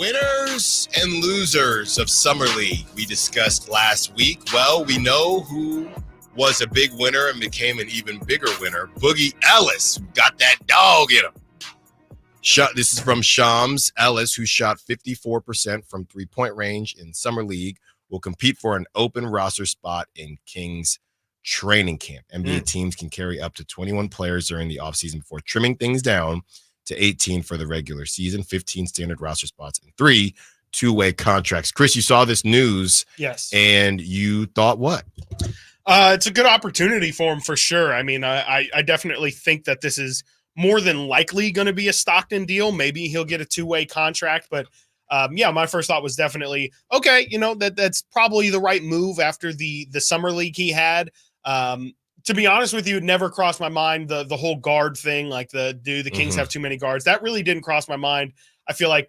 Winners and losers of Summer League we discussed last week. Well, we know who was a big winner and became an even bigger winner. Boogie Ellis got that dog in him. This is from Shams Ellis, who shot 54% from three-point range in Summer League, will compete for an open roster spot in Kings training camp. NBA teams can carry up to 21 players during the offseason before trimming things down to 18 for the regular season, 15 standard roster spots, and 3 two-way contracts. Chris, you saw this news. Yes. And you thought what? It's a good opportunity for him for sure. I mean, I definitely think that this is more than likely going to be a Stockton deal. Maybe he'll get a two-way contract, but my first thought was definitely, okay, that's probably the right move after the Summer League he had. To be honest with you, it never crossed my mind, the whole guard thing, like the Kings have too many guards. That really didn't cross my mind. I feel like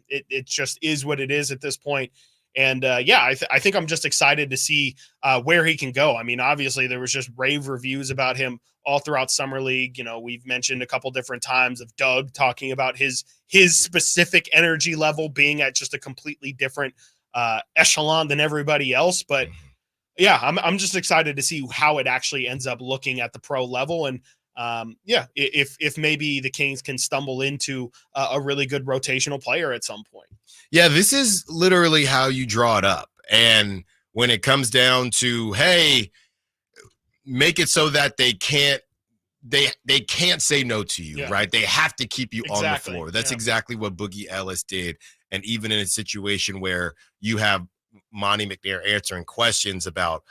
it just is what it is at this point. And I think I'm just excited to see where he can go. I mean, obviously there was just rave reviews about him all throughout Summer League. We've mentioned a couple different times of Doug talking about his specific energy level being at just a completely different echelon than everybody else. But yeah, I'm just excited to see how it actually ends up looking at the pro level. And if maybe the Kings can stumble into a really good rotational player at some point. Yeah, this is literally how you draw it up. And when it comes down to, hey, make it so that they can't say no to you, right? They have to keep you on the floor. That's exactly what Boogie Ellis did. And even in a situation where you have Monty McNair answering questions about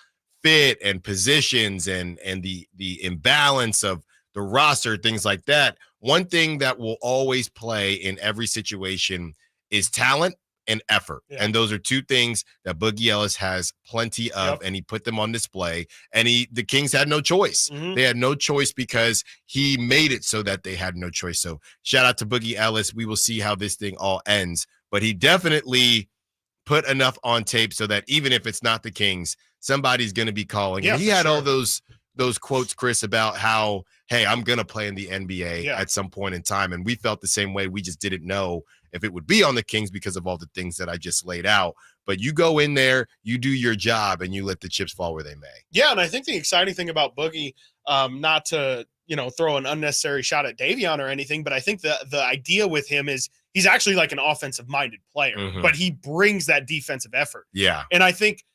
fit and positions and the imbalance of the roster, things like that, one thing that will always play in every situation is talent and effort. And those are two things that Boogie Ellis has plenty of, and he put them on display. And the Kings had no choice. They had no choice because he made it so that they had no choice. So shout out to Boogie Ellis. We will see how this thing all ends. But he definitely put enough on tape so that even if it's not the Kings, somebody's going to be calling. And he had all those quotes, Chris, about how, hey, I'm going to play in the NBA at some point in time. And we felt the same way. We just didn't know if it would be on the Kings because of all the things that I just laid out. But you go in there, you do your job, and you let the chips fall where they may. Yeah, and I think the exciting thing about Boogie, not to throw an unnecessary shot at Davion or anything, but I think the idea with him is he's actually like an offensive-minded player, but he brings that defensive effort. Yeah. And I think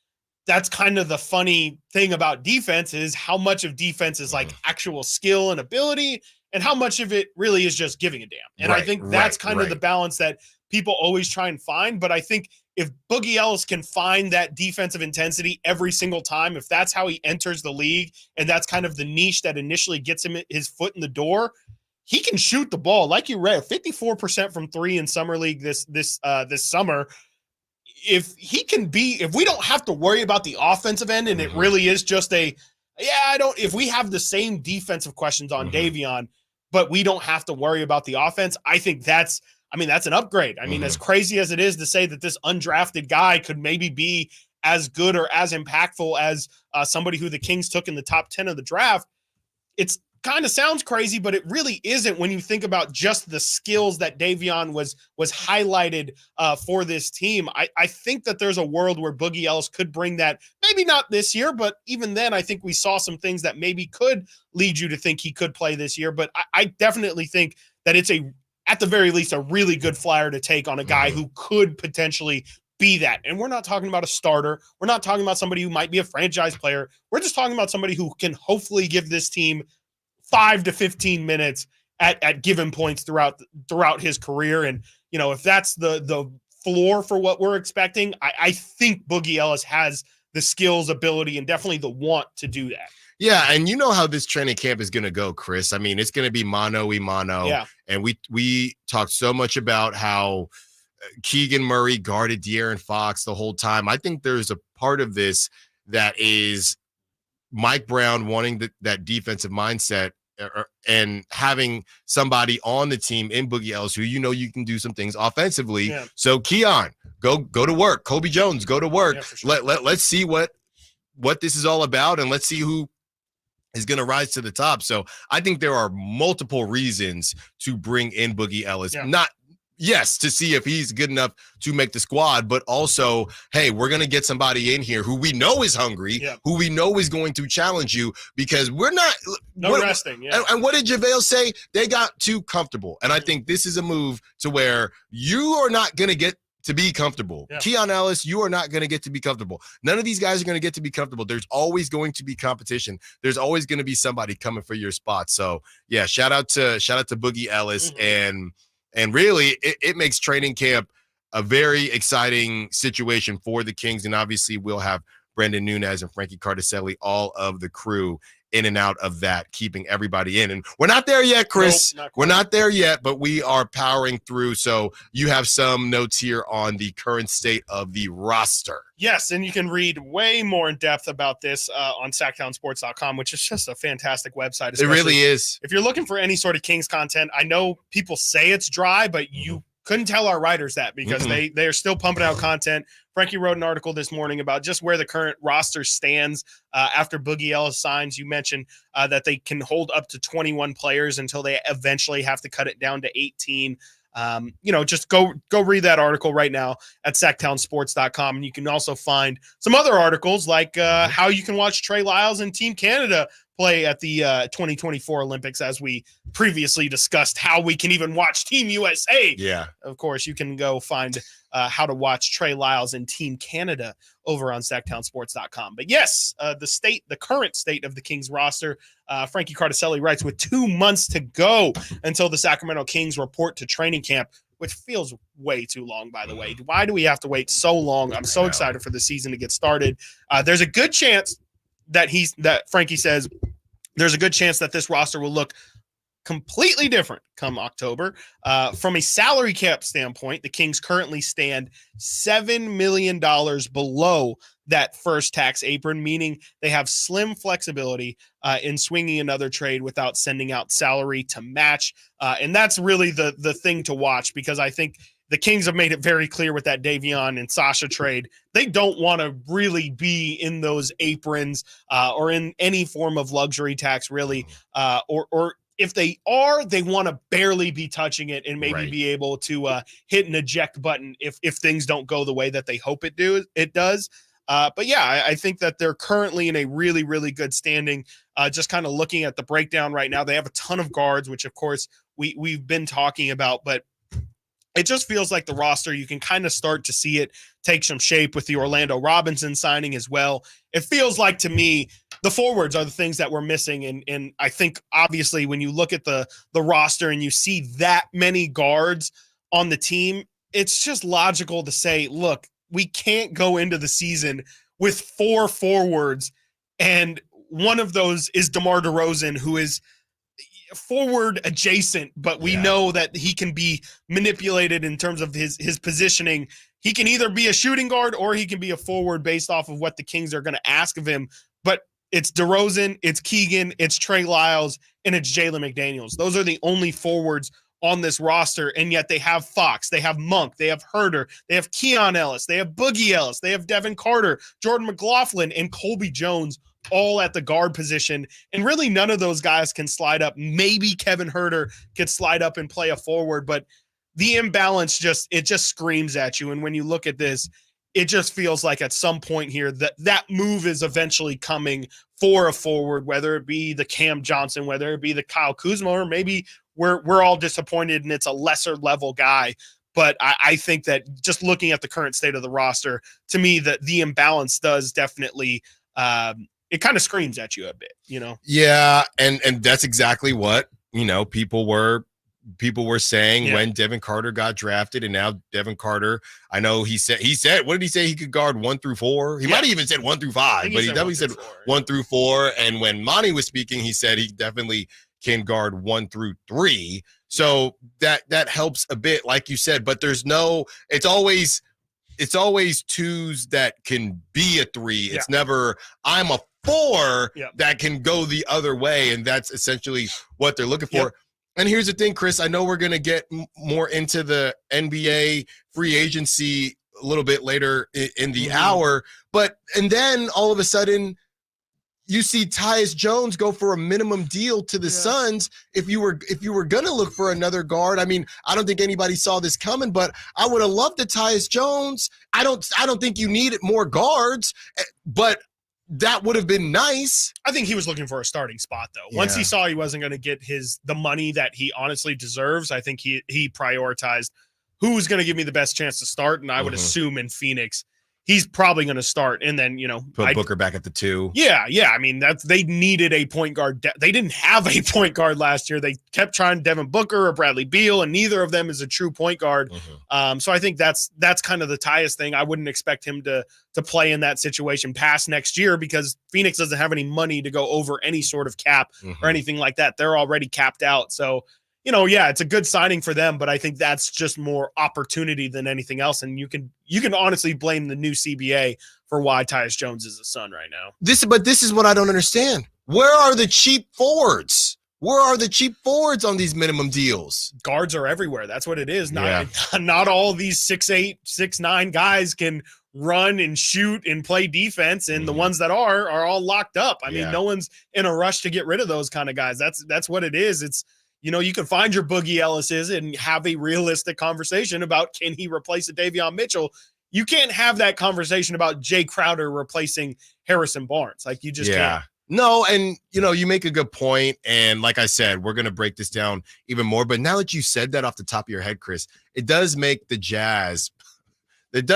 that's kind of the funny thing about defense is how much of defense is like actual skill and ability and how much of it really is just giving a damn. And I think that's kind of the balance that people always try and find. But I think if Boogie Ellis can find that defensive intensity every single time, if that's how he enters the league and that's kind of the niche that initially gets him his foot in the door, he can shoot the ball. Like you read, 54% from three in Summer League this summer. If we don't have to worry about the offensive end and it really is just if we have the same defensive questions on Davion, but we don't have to worry about the offense, I think that's an upgrade. I mean, as crazy as it is to say that this undrafted guy could maybe be as good or as impactful as somebody who the Kings took in the top 10 of the draft, it's kind of sounds crazy, but it really isn't when you think about just the skills that Davion was highlighted for this team. I think that there's a world where Boogie Ellis could bring that, maybe not this year, but even then I think we saw some things that maybe could lead you to think he could play this year. But I definitely think that it's at the very least, a really good flyer to take on a guy who could potentially be that. And we're not talking about a starter. We're not talking about somebody who might be a franchise player. We're just talking about somebody who can hopefully give this team 5 to 15 minutes at given points throughout his career. And, if that's the floor for what we're expecting, I think Boogie Ellis has the skills, ability, and definitely the want to do that. Yeah, and you know how this training camp is going to go, Chris. I mean, it's going to be mano-a-mano. Yeah. And we talked so much about how Keegan Murray guarded De'Aaron Fox the whole time. I think there's a part of this that is Mike Brown wanting that defensive mindset and having somebody on the team in Boogie Ellis who you can do some things offensively. Yeah. So Keon, go to work. Kobe Jones, go to work. Yeah, for sure. Let's see what this is all about, and let's see who is going to rise to the top. So I think there are multiple reasons to bring in Boogie Ellis. Yeah. Not yes, to see if he's good enough to make the squad, but also, hey, we're going to get somebody in here who we know is hungry, who we know is going to challenge you, because we're not resting. And what did JaVale say? They got too comfortable. And I think this is a move to where you are not going to get to be comfortable. Keon Ellis, you are not going to get to be comfortable. None of these guys are going to get to be comfortable. There's always going to be competition. There's always going to be somebody coming for your spot. So yeah, shout out to Boogie Ellis. And really it makes training camp a very exciting situation for the Kings. And obviously we'll have Brandon Nunez and Frankie Cardicelli, all of the crew, in and out of that, keeping everybody in. And we're not there yet, Chris. Nope, we're not there yet, but we are powering through. So you have some notes here on the current state of the roster. Yes, and you can read way more in depth about this on SactownSports.com, which is just a fantastic website. It really is. If you're looking for any sort of Kings content, I know people say it's dry, but you couldn't tell our writers that, because they are still pumping out content. Frankie wrote an article this morning about just where the current roster stands after Boogie Ellis signs. You mentioned that they can hold up to 21 players until they eventually have to cut it down to 18. Just go read that article right now at SactownSports.com. And you can also find some other articles like how you can watch Trey Lyles and Team Canada play at the 2024 Olympics, as we previously discussed how we can even watch Team USA. Yeah. Of course, you can go find how to watch Trey Lyles and Team Canada over on SactownSports.com. But yes, the current state of the Kings roster, Frankie Cardicelli writes, with 2 months to go until the Sacramento Kings report to training camp, which feels way too long, by the way. Why do we have to wait so long? I'm so excited for the season to get started. There's a good chance that Frankie says there's a good chance that this roster will look completely different come October. From a salary cap standpoint, the Kings currently stand $7 million below that first tax apron, meaning they have slim flexibility in swinging another trade without sending out salary to match. And that's really the thing to watch, because I think the Kings have made it very clear with that Davion and Sasha trade. They don't want to really be in those aprons or in any form of luxury tax, really. Or if they are, they want to barely be touching it and maybe be able to hit an eject button if things don't go the way that they hope it does. But yeah, I think that they're currently in a really, really good standing. Just kind of looking at the breakdown right now, they have a ton of guards, which of course we've been talking about, but it just feels like the roster, you can kind of start to see it take some shape with the Orlando Robinson signing as well. It feels like, to me, the forwards are the things that we're missing. And I think, obviously, when you look at the roster and you see that many guards on the team, it's just logical to say, look, we can't go into the season with 4 forwards, and one of those is DeMar DeRozan, who is forward adjacent, but we know that he can be manipulated in terms of his positioning. He can either be a shooting guard or he can be a forward based off of what the Kings are going to ask of him. But it's DeRozan, it's Keegan, it's Trey Lyles, and it's Jalen McDaniels. Those are the only forwards on this roster, and yet they have Fox, they have Monk, they have Herter, they have Keon Ellis, they have Boogie Ellis, they have Devin Carter, Jordan McLaughlin, and Colby Jones, all at the guard position. And really none of those guys can slide up. Maybe Kevin Herter could slide up and play a forward, but the imbalance just screams at you. And when you look at this, it just feels like at some point here that move is eventually coming for a forward, whether it be the Cam Johnson, whether it be the Kyle Kuzma, or maybe we're all disappointed and it's a lesser level guy. But I think that just looking at the current state of the roster, to me, that the imbalance does definitely it kind of screams at you a bit, Yeah, and that's exactly what people were saying when Devin Carter got drafted. And now Devin Carter, I know he said what did he say? He could guard 1 through 4. He might have even said 1 through 5, but he definitely said 1 through 4. And when Monty was speaking, he said he definitely can guard 1 through 3. So that helps a bit, like you said, but it's always 2s that can be a 3. It's never I'm a 4 that can go the other way. And that's essentially what they're looking for. And here's the thing, Chris, I know we're going to get more into the NBA free agency a little bit later in the hour, and then all of a sudden, you see Tyus Jones go for a minimum deal to the Suns. If you were gonna look for another guard, I mean, I don't think anybody saw this coming, but I would have loved the Tyus Jones. I don't think you need more guards, but that would have been nice. I think he was looking for a starting spot, though. Once he saw he wasn't going to get the money that he honestly deserves, I think he prioritized who's going to give me the best chance to start, and I would assume in Phoenix he's probably going to start, and then put Booker back at the 2. Yeah. I mean, they needed a point guard. They didn't have a point guard last year. They kept trying Devin Booker or Bradley Beal, and neither of them is a true point guard. So I think that's kind of the Tyus thing. I wouldn't expect him to play in that situation past next year because Phoenix doesn't have any money to go over any sort of cap or anything like that. They're already capped out. So it's a good signing for them, but I think that's just more opportunity than anything else. And you can honestly blame the new CBA for why Tyus Jones is a Sun right now. This is what I don't understand. Where are the cheap forwards? Where are the cheap forwards on these minimum deals? Guards are everywhere. That's what it is. Not all these 6'8", 6'9" guys can run and shoot and play defense, and the ones that are all locked up. I mean, no one's in a rush to get rid of those kind of guys. That's what it is. It's you can find your Boogie Ellis's and have a realistic conversation about can he replace a Davion Mitchell. You can't have that conversation about Jay Crowder replacing Harrison Barnes. Like you just can't. No, and you make a good point. And like I said, we're gonna break this down even more. But now that you said that off the top of your head, Chris, it does make the Jazz. And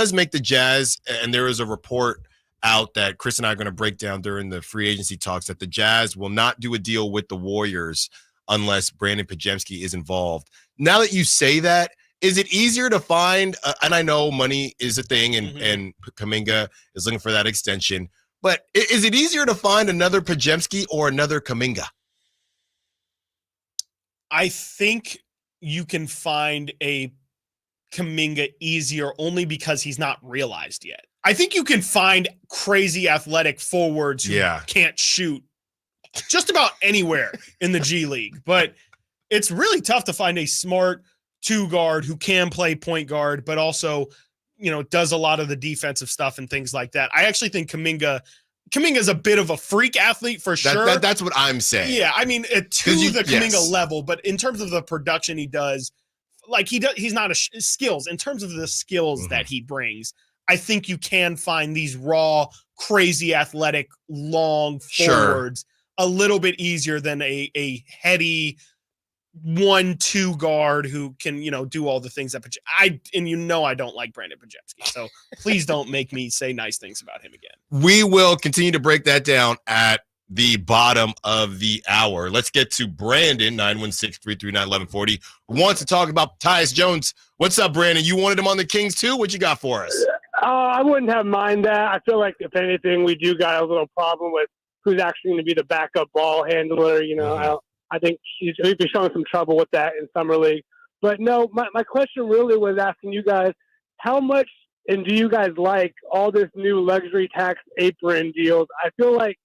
there is a report out that Chris and I are going to break down during the free agency talks that the Jazz will not do a deal with the Warriors unless Brandon Podziemski is involved. Now that you say that, is it easier to find, and I know money is a thing and Kuminga is looking for that extension, but is it easier to find another Podziemski or another Kuminga? I think you can find a Kuminga easier only because he's not realized yet. I think you can find crazy athletic forwards who can't shoot just about anywhere in the G League, but it's really tough to find a smart 2-guard who can play point guard, but also, does a lot of the defensive stuff and things like that. I actually think Kuminga is a bit of a freak athlete for sure. That's what I'm saying. Yeah. I mean, to the Kuminga level, but in terms of the production he does, he's not skills in terms of the skills that he brings. I think you can find these raw, crazy athletic, long forwards a little bit easier than a heady 1-2 guard who can, do all the things that I don't like Brandon Podziemski. So please don't make me say nice things about him again. We will continue to break that down at the bottom of the hour. Let's get to Brandon, 916-339-1140, who wants to talk about Tyus Jones. What's up, Brandon? You wanted him on the Kings too? What you got for us? I wouldn't have mind that. I feel like, if anything, we do got a little problem with who's actually going to be the backup ball handler. I think he's been showing some trouble with that in Summer League. But no, my question really was asking you guys, how much and do you guys like all this new luxury tax apron deals? I feel like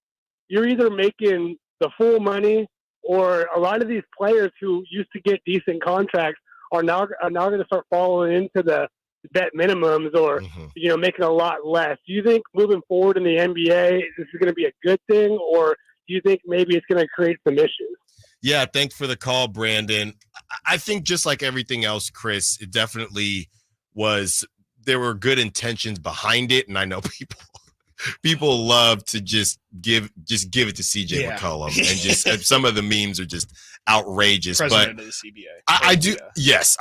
you're either making the full money, or a lot of these players who used to get decent contracts are now going to start falling into the vet minimums, or making a lot less. Do you think moving forward in the NBA, this is going to be a good thing, or do you think maybe it's going to create some issues? Yeah, thanks for the call, Brandon. I think just like everything else, Chris, it definitely was. There were good intentions behind it, and I know people love to just give it to CJ McCollum, and just some of the memes are just outrageous. President but of the CBA. I do, yes,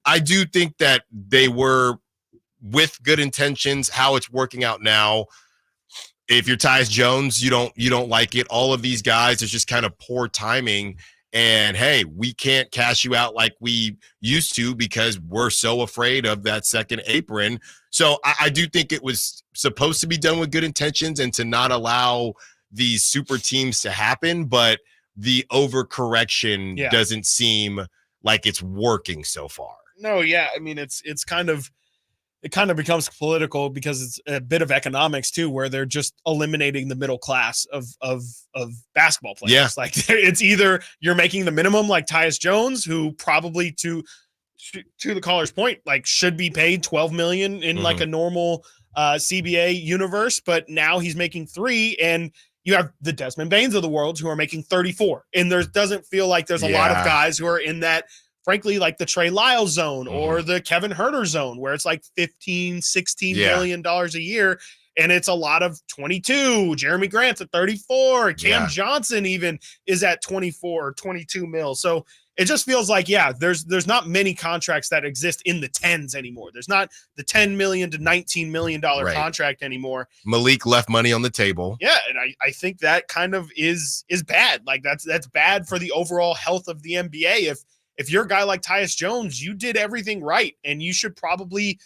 I do think that they were with good intentions. How it's working out now, if you're Tyus Jones, you don't like it. All of these guys, it's just kind of poor timing. And hey, we can't cash you out like we used to because we're so afraid of that second apron. So I do think it was supposed to be done with good intentions and to not allow these super teams to happen. But the overcorrection doesn't seem like it's working so far. No, yeah. I mean, it kind of becomes political because it's a bit of economics too, where they're just eliminating the middle class of basketball players. Yeah. Like it's either you're making the minimum like Tyus Jones, who probably to the caller's point, like should be paid $12 million in like a normal CBA universe, but now he's making $3 million, and you have the Desmond Bains of the world who are making 34. And there doesn't feel like there's a lot of guys who are in that, frankly, like the Trey Lyles zone or the Kevin Huerter zone, where it's like $15-16 million a year. And it's a lot of 22. Jeremy Grant's at 34. Cam Johnson even is at 24 or 22 mil. So it just feels like, there's not many contracts that exist in the tens anymore. There's not the $10 million to $19 million contract anymore. Malik left money on the table. Yeah, and I think that kind of is bad. Like that's bad for the overall health of the NBA. If you're a guy like Tyus Jones, you did everything right, and you should probably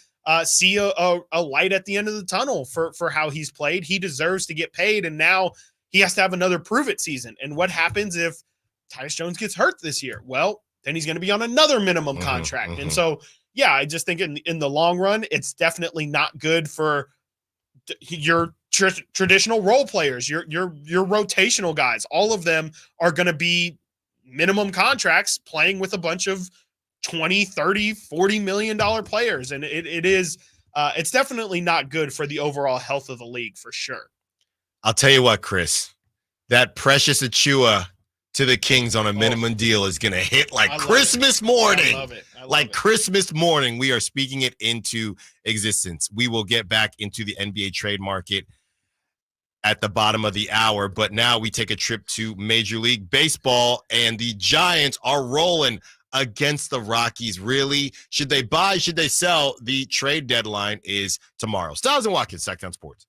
see a light at the end of the tunnel for how he's played. He deserves to get paid, and now he has to have another prove-it season. And what happens if Tyus Jones gets hurt this year? Well, then he's going to be on another minimum contract. And so, I just think in the long run, it's definitely not good for your traditional role players, your rotational guys. All of them are going to be minimum contracts playing with a bunch of 20, 30, $40 million players. And it's definitely not good for the overall health of the league for sure. I'll tell you what, Chris, that Precious Achua to the Kings on a minimum deal is going to hit like Christmas morning. I love it. Like Christmas morning, we are speaking it into existence. We will get back into the NBA trade market at the bottom of the hour, but now we take a trip to Major League Baseball, and the Giants are rolling against the Rockies. Really? Should they buy? Should they sell? The trade deadline is tomorrow. Stiles and Watkins, Sactown Sports.